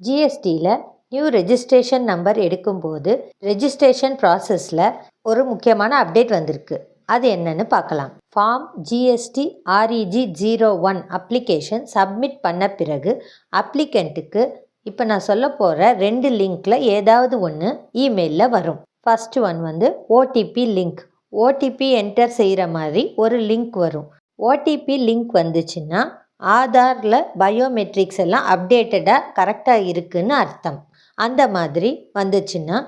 ஜிஎஸ்டியில் new registration number எடுக்கும்போது registration ப்ராசஸில் ஒரு முக்கியமான அப்டேட் வந்திருக்கு. அது என்னன்னு பார்க்கலாம். Form GST REG 01 application submit பண்ண பிறகு அப்ளிகண்ட்டுக்கு இப்போ நான் சொல்ல போகிற 2 லிங்க்கில் ஏதாவது ஒன்று இமெயிலில் வரும். ஃபஸ்ட்டு ஒன் வந்து ஓடிபி லிங்க். ஓடிபி என்டர் செய்கிற மாதிரி ஒரு லிங்க் வரும். ஓடிபி லிங்க் வந்துச்சுன்னா ஆதாரில் பயோமெட்ரிக்ஸ் எல்லாம் அப்டேட்டடாக கரெக்டாக இருக்குதுன்னு அர்த்தம். அந்த மாதிரி வந்துச்சுன்னா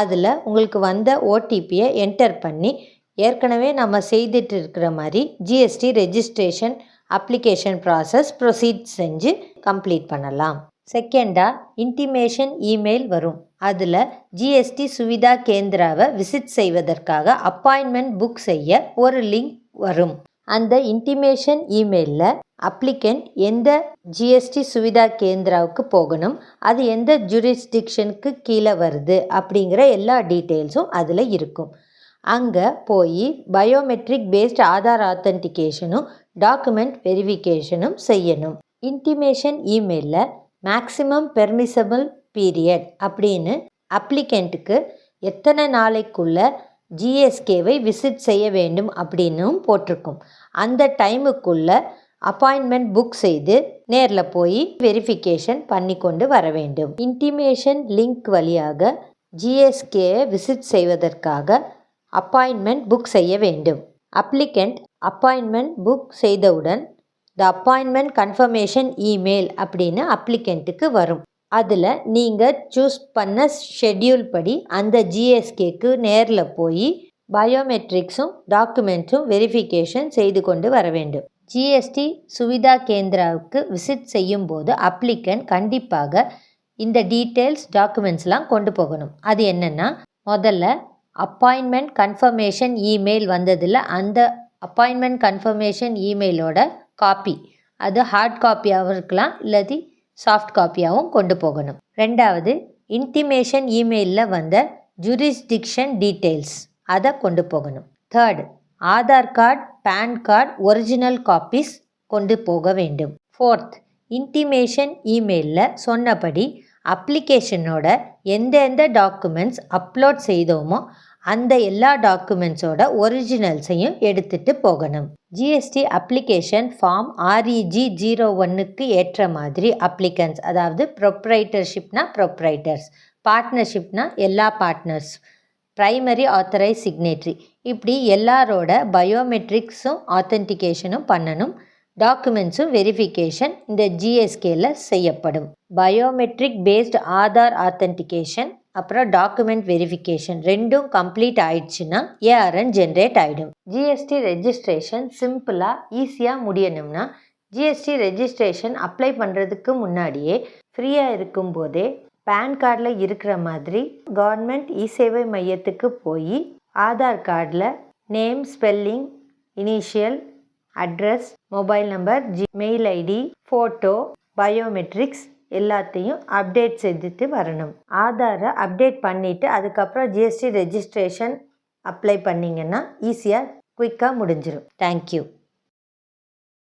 அதில் உங்களுக்கு வந்த ஓடிபியை என்டர் பண்ணி ஏற்கனவே நம்ம செய்துட்டு இருக்கிற மாதிரி GST registration application process proceed செஞ்சு கம்ப்ளீட் பண்ணலாம். செகண்டாக இன்டிமேஷன் இமெயில் வரும். அதில் ஜிஎஸ்டி சுவிதா கேந்திராவை விசிட் செய்வதற்காக அப்பாயின்மெண்ட் புக் செய்ய ஒரு லிங்க் வரும். அந்த இன்டிமேஷன் இமெயிலில் அப்ளிகண்ட் எந்த ஜிஎஸ்டி சுவிதா கேந்திராவுக்கு போகணும், அது எந்த ஜூரிஸ்டிக்ஷனுக்கு கீழே வருது அப்படிங்கிற எல்லா டீட்டெயில்ஸும் அதில் இருக்கும். அங்கே போய் பயோமெட்ரிக் பேஸ்ட் ஆதார் ஆத்தென்டிகேஷனும் டாக்குமெண்ட் வெரிஃபிகேஷனும் செய்யணும். இன்டிமேஷன் இமெயிலில் மேக்ஸிமம் பெர்மிசபிள் பீரியட் அப்படின்னு அப்ளிகண்ட்டுக்கு எத்தனை நாளைக்குள்ள ஜிஎஸ்கேவை விசிட் செய்ய வேண்டும் அப்படின்னும் போட்டிருக்கும். அந்த டைமுக்குள்ள அப்பாயின்மெண்ட் புக் செய்து நேரில் போய் வெரிஃபிகேஷன் பண்ணி கொண்டு வர வேண்டும். இன்டிமேஷன் லிங்க் வழியாக ஜிஎஸ்கேயை விசிட் செய்வதற்காக அப்பாயின்மெண்ட் புக் செய்ய வேண்டும். அப்ளிகண்ட் அப்பாயின்மெண்ட் புக் செய்தவுடன் த அப்பாயின்மெண்ட் கன்ஃபர்மேஷன் இமெயில் அப்படின்னு அப்ளிகண்ட்டுக்கு வரும். அதில் நீங்கள் சூஸ் பண்ண ஷெட்யூல் படி அந்த ஜிஎஸ்கேக்கு நேரில் போய் பயோமெட்ரிக்ஸும் டாக்குமெண்ட்ஸும் வெரிஃபிகேஷன் செய்து கொண்டு வர வேண்டும். ஜிஎஸ்டி சுவிதா கேந்திராவுக்கு விசிட் செய்யும்போது அப்ளிகண்ட் கண்டிப்பாக இந்த டீட்டெயில்ஸ் டாக்குமெண்ட்ஸ்லாம் கொண்டு போகணும். அது என்னென்னா, முதல்ல அப்பாயின்மெண்ட் கன்ஃபர்மேஷன் இமெயில் வந்ததில் அந்த அப்பாயின்மெண்ட் கன்ஃபர்மேஷன் இமெயிலோட காப்பி, அது ஹார்ட் காப்பியாகவும் இருக்கலாம், இல்லாட்டி சாஃப்ட் காப்பியாகவும் கொண்டு போகணும். ரெண்டாவது, இன்டிமேஷன் இமெயிலில் வந்த ஜூரிஸ்டிக்ஷன் டீட்டெயில்ஸ் அதை கொண்டு போகணும். Third, Aadhaar card, PAN card original copies கொண்டு போக வேண்டும். ஃபோர்த், இன்டிமேஷன் இமெயிலில் சொன்னபடி அப்ளிகேஷனோட எந்தெந்த டாக்குமெண்ட்ஸ் அப்லோட் செய்தோமோ அந்த எல்லா டாக்குமெண்ட்ஸோட ஒரிஜினல்ஸையும் எடுத்துகிட்டு போகணும். ஜிஎஸ்டி அப்ளிகேஷன் ஃபார்ம் REG 01க்கு ஏற்ற மாதிரி அப்ளிகன்ஸ், அதாவது ப்ரொப்ரைட்டர்ஷிப்னா ப்ரொப்ரைட்டர்ஸ், பார்ட்னர்ஷிப்னா எல்லா பார்ட்னர்ஸ், ப்ரைமரி ஆத்தரைஸ் சிக்னேட்ரி, இப்படி எல்லாரோட பயோமெட்ரிக்ஸும் ஆத்தென்டிகேஷனும் பண்ணணும். டாக்குமெண்ட்ஸும் வெரிஃபிகேஷன் இந்த ஜிஎஸ்கேல செய்யப்படும். பயோமெட்ரிக் பேஸ்ட் ஆதார் ஆத்தென்டிகேஷன் அப்புறம் டாக்குமெண்ட் வெரிஃபிகேஷன் ரெண்டும் கம்ப்ளீட் ஆயிடுச்சுன்னா ஏஆர்என் ஜென்ரேட் ஆகிடும். ஜிஎஸ்டி ரெஜிஸ்ட்ரேஷன் சிம்பிளாக ஈஸியாக முடியணும்னா ஜிஎஸ்டி ரெஜிஸ்ட்ரேஷன் அப்ளை பண்ணுறதுக்கு முன்னாடியே ஃப்ரீயாக இருக்கும்போதே பேன் கார்டில் இருக்கிற மாதிரி கவர்மெண்ட் இ-சேவை மையத்துக்கு போய் ஆதார் கார்டில் name, spelling, initial, address, mobile number, mail ID, photo, biometrics எல்லாத்தையும் அப்டேட் செய்துட்டு வரணும். ஆதாரை அப்டேட் பண்ணிவிட்டு அதுக்கப்புறம் ஜிஎஸ்டி ரெஜிஸ்ட்ரேஷன் அப்ளை பண்ணிங்கன்னா ஈஸியாக குயிக்காக முடிஞ்சிடும். தேங்க்யூ.